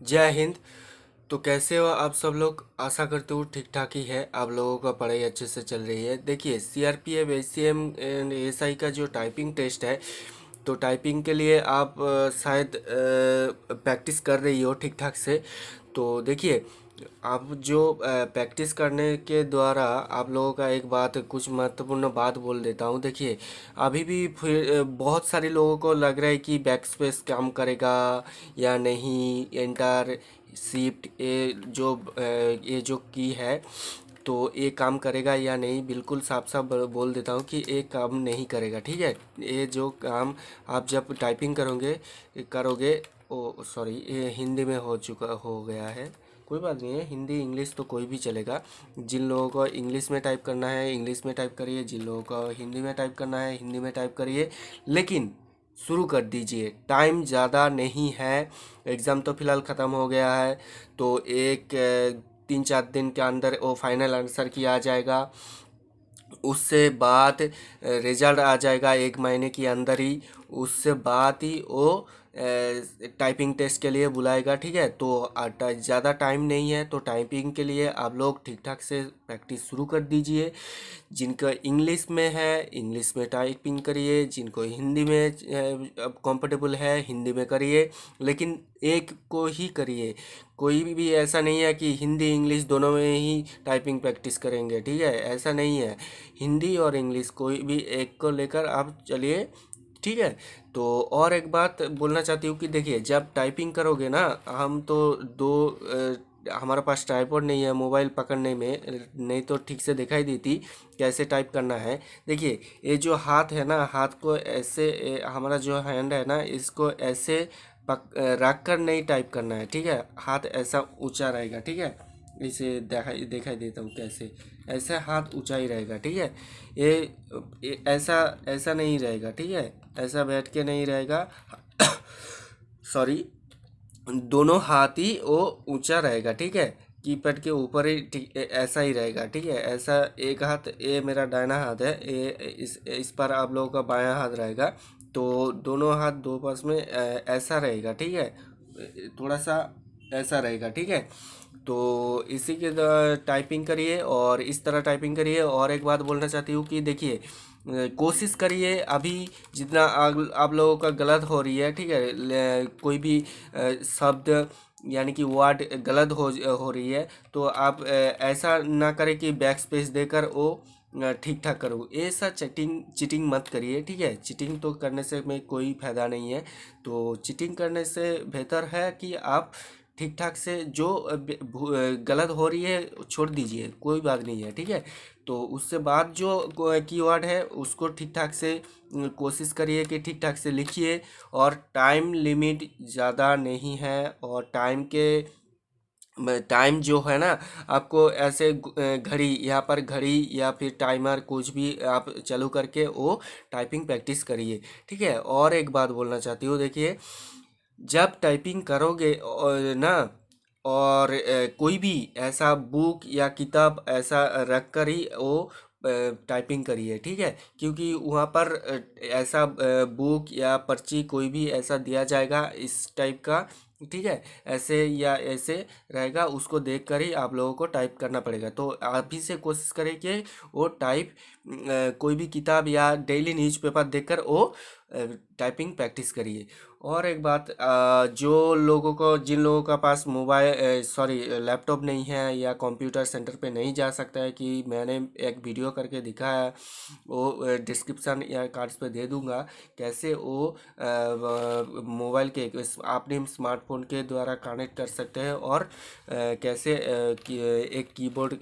जय हिंद। तो कैसे हो आप सब लोग? आशा करते हो ठीक ठाक ही है। आप लोगों का पढ़ाई अच्छे से चल रही है। देखिए, सीआरपीएफ एससीएम एंड एसआई का जो टाइपिंग टेस्ट है, तो टाइपिंग के लिए आप शायद प्रैक्टिस कर रही हो ठीक ठाक से। तो देखिए, आप जो प्रैक्टिस करने के द्वारा आप लोगों का एक बात, कुछ महत्वपूर्ण बात बोल देता हूँ। देखिए, अभी भी फिर बहुत सारे लोगों को लग रहा है कि बैक स्पेस काम करेगा या नहीं, एंटर शिफ्ट ये जो की है, तो ये काम करेगा या नहीं। बिल्कुल साफ साफ बोल देता हूँ कि ये काम नहीं करेगा। ठीक है, ये जो काम आप जब टाइपिंग करोगे ओ सॉरी, ये हिंदी में हो गया है। कोई बात नहीं है, हिंदी इंग्लिश तो कोई भी चलेगा। जिन लोगों को इंग्लिश में टाइप करना है इंग्लिश में टाइप करिए, जिन लोगों को हिंदी में टाइप करना है हिंदी में टाइप करिए। लेकिन शुरू कर दीजिए, टाइम ज़्यादा नहीं है। एग्ज़ाम तो फ़िलहाल ख़त्म हो गया है, तो 3-4 दिन के अंदर वो फाइनल आंसर किया जाएगा। उससे बाद रिजल्ट आ जाएगा 1 महीने के अंदर ही। उससे बाद ही वो टाइपिंग टेस्ट के लिए बुलाएगा। ठीक है, तो ज़्यादा टाइम नहीं है, तो टाइपिंग के लिए आप लोग ठीक ठाक से प्रैक्टिस शुरू कर दीजिए। जिनका इंग्लिश में है इंग्लिश में टाइपिंग करिए, जिनको हिंदी में कंफर्टेबल है हिंदी में करिए, लेकिन एक को ही करिए। कोई भी ऐसा नहीं है कि हिंदी इंग्लिश दोनों में ही टाइपिंग प्रैक्टिस करेंगे। ठीक है, ऐसा नहीं है। हिंदी और इंग्लिश कोई भी एक को लेकर आप चलिए। ठीक है, तो और एक बात बोलना चाहती हूँ कि देखिए, जब टाइपिंग करोगे ना, हम तो हमारे पास ट्राइपॉड नहीं है मोबाइल पकड़ने में, नहीं तो ठीक से दिखाई देती कैसे टाइप करना है। देखिए, ये जो हाथ है ना, हाथ को ऐसे हमारा जो हैंड है ना, इसको ऐसे रख कर नहीं टाइप करना है। ठीक है, हाथ ऐसा ऊंचा रहेगा। ठीक है, इसे दिखाई दिखाई देता हूँ कैसे, ऐसा हाथ ऊंचा ही रहेगा। ठीक है, ये ऐसा ऐसा नहीं रहेगा। ठीक है, ऐसा बैठ के नहीं रहेगा। सॉरी, दोनों हाथ ही वो ऊंचा रहेगा। ठीक है, कीपैड के ऊपर ही ऐसा ही रहेगा। ठीक है, ऐसा एक हाथ, ये मेरा दाहिना हाथ है, ये इस पर आप लोगों का बायां हाथ रहेगा। तो दोनों हाथ दो पास में ऐसा रहेगा। ठीक है, थोड़ा सा ऐसा रहेगा। ठीक है, तो इसी के टाइपिंग करिए और इस तरह टाइपिंग करिए। और एक बात बोलना चाहती हूँ कि देखिए, कोशिश करिए अभी जितना आप लोगों का गलत हो रही है। ठीक है, कोई भी शब्द यानी कि वर्ड गलत हो रही है, तो आप ऐसा ना करें कि बैक स्पेस देकर वो ठीक ठाक करो। ऐसा चीटिंग मत करिए। ठीक है, चीटिंग तो करने से में कोई फ़ायदा नहीं है। तो चीटिंग करने से बेहतर है कि आप ठीक ठाक से जो गलत हो रही है छोड़ दीजिए, कोई बात नहीं है। ठीक है, तो उससे बाद जो कीवर्ड है उसको ठीक ठाक से कोशिश करिए कि ठीक ठाक से लिखिए। और टाइम लिमिट ज़्यादा नहीं है, और टाइम जो है ना, आपको ऐसे घड़ी, यहाँ पर घड़ी या फिर टाइमर कुछ भी आप चालू करके वो टाइपिंग प्रैक्टिस करिए। ठीक है, और एक बात बोलना चाहती हूँ। देखिए, जब टाइपिंग करोगे ना, और कोई भी ऐसा बुक या किताब ऐसा रख कर ही वो टाइपिंग करिए। ठीक है, क्योंकि वहाँ पर ऐसा बुक या पर्ची कोई भी ऐसा दिया जाएगा इस टाइप का। ठीक है, ऐसे या ऐसे रहेगा, उसको देख कर ही आप लोगों को टाइप करना पड़ेगा। तो आप ही से कोशिश करें कि वो टाइप कोई भी किताब या डेली न्यूज़पेपर देखकर वो टाइपिंग प्रैक्टिस करिए। और एक बात, जिन लोगों का पास मोबाइल सॉरी लैपटॉप नहीं है या कंप्यूटर सेंटर पे नहीं जा सकता है, कि मैंने एक वीडियो करके दिखाया, वो डिस्क्रिप्शन या कार्ड्स पे दे दूंगा, कैसे वो मोबाइल के अपने स्मार्टफोन के द्वारा कनेक्ट कर सकते हैं। और कैसे एक कीबोर्ड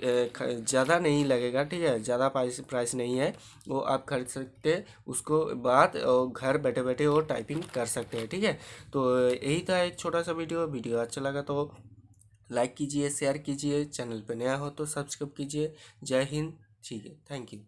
ज़्यादा नहीं लगेगा। ठीक है, ज़्यादा प्राइस नहीं है, वो आप खरीद सकते, उसको बाद घर बैठे बैठे वो टाइपिंग कर सकते हैं। ठीक है, तो यही था एक छोटा सा वीडियो अच्छा लगा तो लाइक कीजिए, शेयर कीजिए, चैनल पे नया हो तो सब्सक्राइब कीजिए। जय हिंद। ठीक है, थैंक यू।